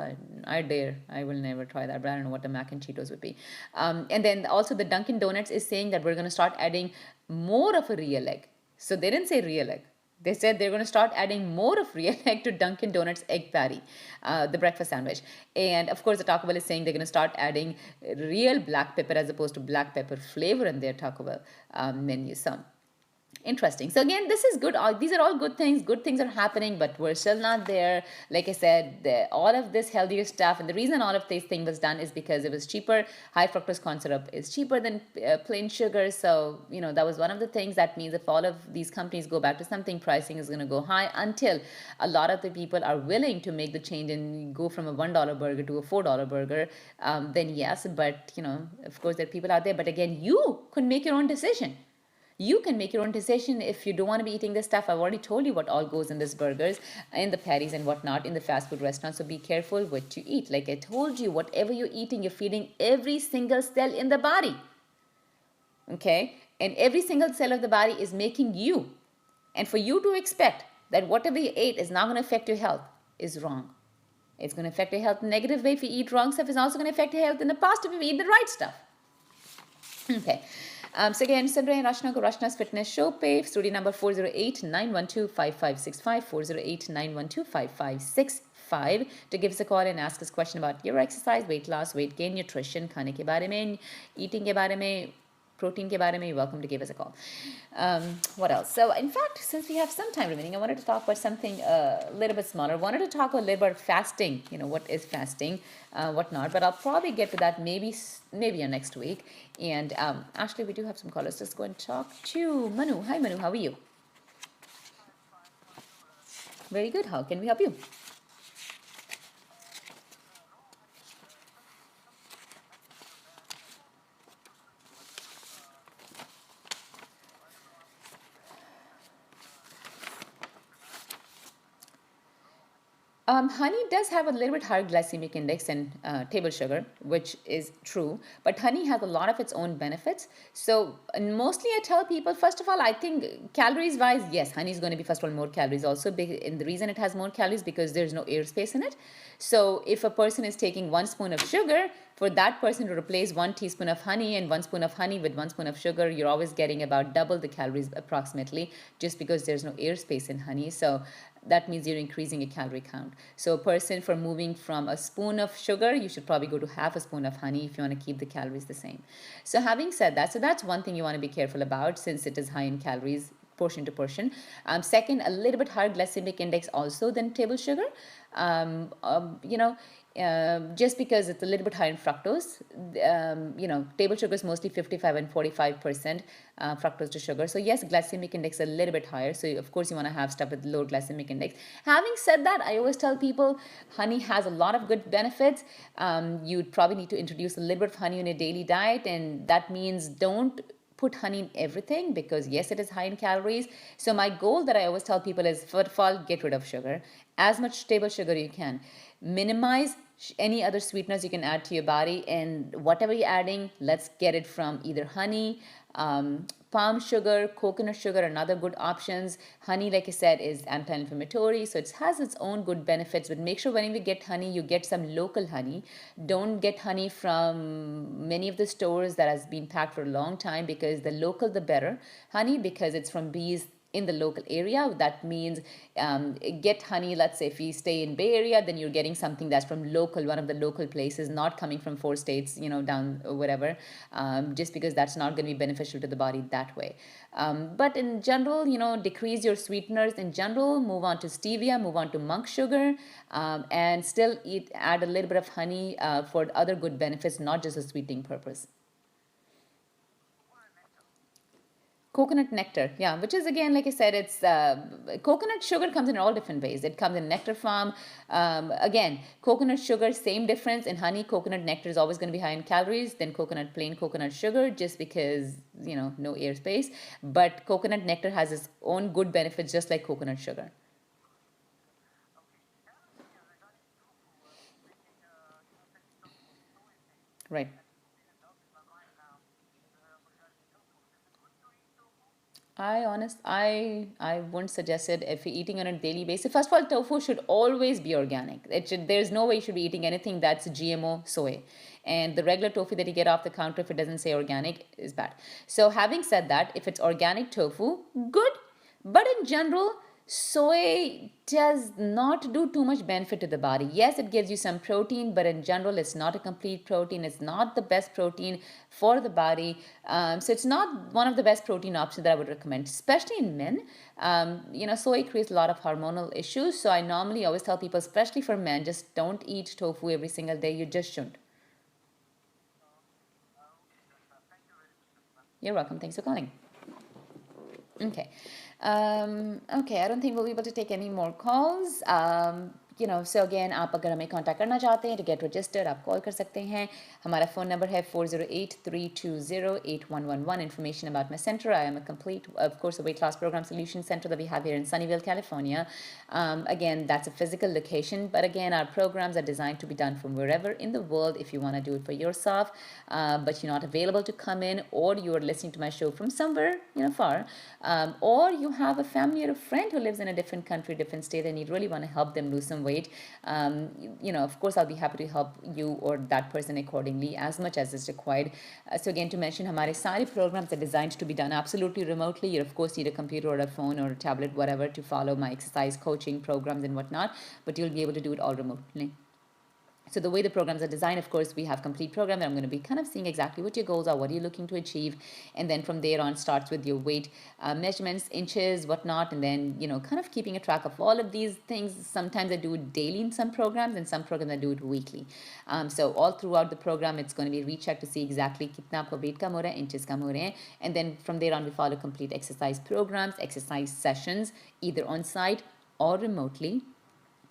I dare. I will never try that, but I don't know what the mac and Cheetos would be. And then also the Dunkin' Donuts is saying that we're going to start adding more of a real egg. So they didn't say real egg. They said they're going to start adding more of real egg to Dunkin' Donuts egg patty, the breakfast sandwich. And of course, the Taco Bell is saying they're going to start adding real black pepper as opposed to black pepper flavor in their Taco Bell menu. So interesting. So again, this is good. These are all good things. Good things are happening, but we're still not there. Like I said, all of this healthier stuff, and the reason all of this thing was done is because it was cheaper. High fructose corn syrup is cheaper than plain sugar. So that was one of the things. That means if all of these companies go back to something, pricing is going to go high until a lot of the people are willing to make the change and go from a $1 burger to a $4 burger. Then yes, but of course there are people out there. But again, you could make your own decision. You can make your own decision if you don't want to be eating this stuff. I've already told you what all goes in these burgers, in the patties and whatnot in the fast food restaurants. So be careful what you eat. Like I told you, whatever you're eating, you're feeding every single cell in the body. Okay? And every single cell of the body is making you. And for you to expect that whatever you ate is not going to affect your health is wrong. It's going to affect your health in a negative way if you eat wrong stuff. It's also going to affect your health in the positive if you eat the right stuff. Okay. So again, Sandra and Rachna ko Rachna's Fitness Show page, studio number 408-912-5565, 408-912-5565 to give us a call and ask us a question about your exercise, weight loss, weight gain, nutrition, खाने के बारे में, eating के बारे में, protein ke baare mein, you're welcome to give us a call. What else? So, in fact, since we have some time remaining, I wanted to talk about something a little bit smaller. I wanted to talk a little about fasting. What is fasting, what not. But I'll probably get to that maybe next week. And actually, we do have some callers. Let's go and talk to Manu. Hi, Manu. How are you? Very good. How can we help you? Honey does have a little bit higher glycemic index than table sugar, which is true. But honey has a lot of its own benefits. So mostly I tell people, first of all, I think calories wise, yes, honey is going to be, first of all, more calories also. And the reason it has more calories because there's no airspace in it. So if a person is taking 1 spoon of sugar, for that person to replace 1 teaspoon of honey and 1 spoon of honey with 1 spoon of sugar, you're always getting about double the calories approximately, just because there's no airspace in honey. So that means you're increasing your calorie count. So a person, for moving from a spoon of sugar, you should probably go to half a spoon of honey if you want to keep the calories the same. So having said that, so that's one thing you want to be careful about, since it is high in calories portion to portion. Second, a little bit higher glycemic index also than table sugar. Just because it's a little bit higher in fructose. Table sugar is mostly 55 and 45% fructose to sugar. So yes, glycemic index is a little bit higher. So of course you want to have stuff with low glycemic index. Having said that, I always tell people honey has a lot of good benefits. You'd probably need to introduce a little bit of honey in your daily diet, and that means don't put honey in everything, because yes, it is high in calories. So my goal that I always tell people is, first of all, get rid of sugar, as much table sugar you can, minimize any other sweeteners you can add to your body, and whatever you're adding, let's get it from either honey, palm sugar, coconut sugar, and other good options. Honey, like I said, is anti-inflammatory, so it has its own good benefits. But make sure whenever you get honey, you get some local honey. Don't get honey from many of the stores that has been packed for a long time, because the local, the better honey, because it's from bees in the local area. That means get honey. Let's say if you stay in Bay Area, then you're getting something that's from local, one of the local places, not coming from 4 states, down whatever, just because that's not going to be beneficial to the body that way. But in general, decrease your sweeteners in general, move on to stevia, move on to monk sugar, and still add a little bit of honey for other good benefits, not just a sweetening purpose. Coconut nectar, yeah, which is, again, like I said, it's coconut sugar comes in all different ways. It comes in nectar form. Again, coconut sugar, same difference in honey. Coconut nectar is always going to be high in calories than plain coconut sugar, just because no airspace. But coconut nectar has its own good benefits, just like coconut sugar. Right. I wouldn't suggest it if you're eating on a daily basis. First of all, tofu should always be organic. There's no way you should be eating anything that's GMO soy. And the regular tofu that you get off the counter, if it doesn't say organic, is bad. So having said that, if it's organic tofu, good. But in general, soy does not do too much benefit to the body. Yes, it gives you some protein, but in general, it's not a complete protein. It's not the best protein for the body. So it's not one of the best protein options that I would recommend, especially in men. Soy creates a lot of hormonal issues. So I normally always tell people, especially for men, just don't eat tofu every single day. You just shouldn't. You're welcome. Thanks for calling. Okay. Okay, I don't think we'll be able to take any more calls. So again, आप अगर हमें contact करना चाहते हैं to get registered, आप call कर सकते हैं. हमारा फ़ोन नंबर है 408-320-8111. Information about my center. I am a complete, of course, a weight loss program solution center that we have here in Sunnyvale, California. Again, that's a physical location, but again, our programs are designed to be done from wherever in the world if you want to do it for yourself, but you're not available to come in, or you're listening to my show from somewhere, far, or you have a family or a friend who lives in a different country, different state, and you really want to help them lose some weight. Of course, I'll be happy to help you or that person accordingly as much as is required. So again, to mention, हमारे सारे programs are designed to be done absolutely remotely. You of course need a computer or a phone or a tablet, whatever, to follow my exercise coaching programs and whatnot, but you'll be able to do it all remotely. So the way the programs are designed, of course, we have complete program that I'm going to be kind of seeing exactly what your goals are, what are you looking to achieve, and then from there on starts with your weight measurements, inches, whatnot, and then kind of keeping a track of all of these things. Sometimes I do it daily in some programs, and some programs I do it weekly. So all throughout the program, it's going to be a recheck to see exactly कितना आपका weight कम हो रहा है, inches कम हो रहे हैं, and then from there on we follow complete exercise programs, exercise sessions, either on site or remotely.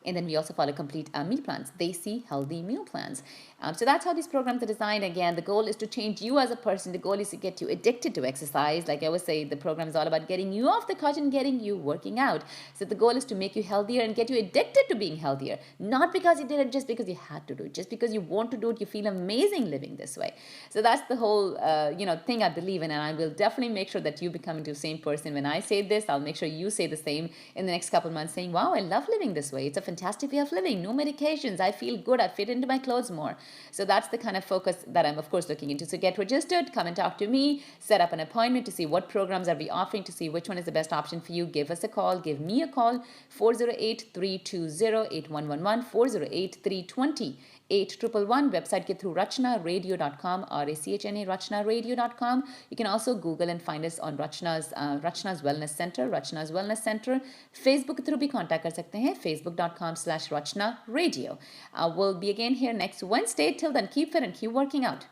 And then we also follow complete meal plans, desi healthy meal plans. So that's how these programs are designed. Again, the goal is to change you as a person. The goal is to get you addicted to exercise. Like I always say, the program is all about getting you off the couch and getting you working out. So the goal is to make you healthier and get you addicted to being healthier. Not because you did it just because you had to do it, just because you want to do it, you feel amazing living this way. So that's the whole, thing I believe in. And I will definitely make sure that you become into the same person. When I say this, I'll make sure you say the same in the next couple of months, saying, wow, I love living this way. It's a fantastic way of living. No medications. I feel good. I fit into my clothes more. So that's the kind of focus that I'm, of course, looking into. So get registered, come and talk to me, set up an appointment to see what programs are we offering, to see which one is the best option for you. Give us a call. Give me a call, 408-320-8111, 408-320-8111. Website ke through rachnaradio.com, R-A-C-H-N-A, rachnaradio.com. You can also Google and find us on Rachna's Wellness Center, Rachna's Wellness Center. Facebook through bhi contact kar sakte hain, facebook.com/Rachna Radio. We'll be again here next Wednesday. Till then, keep fit and keep working out.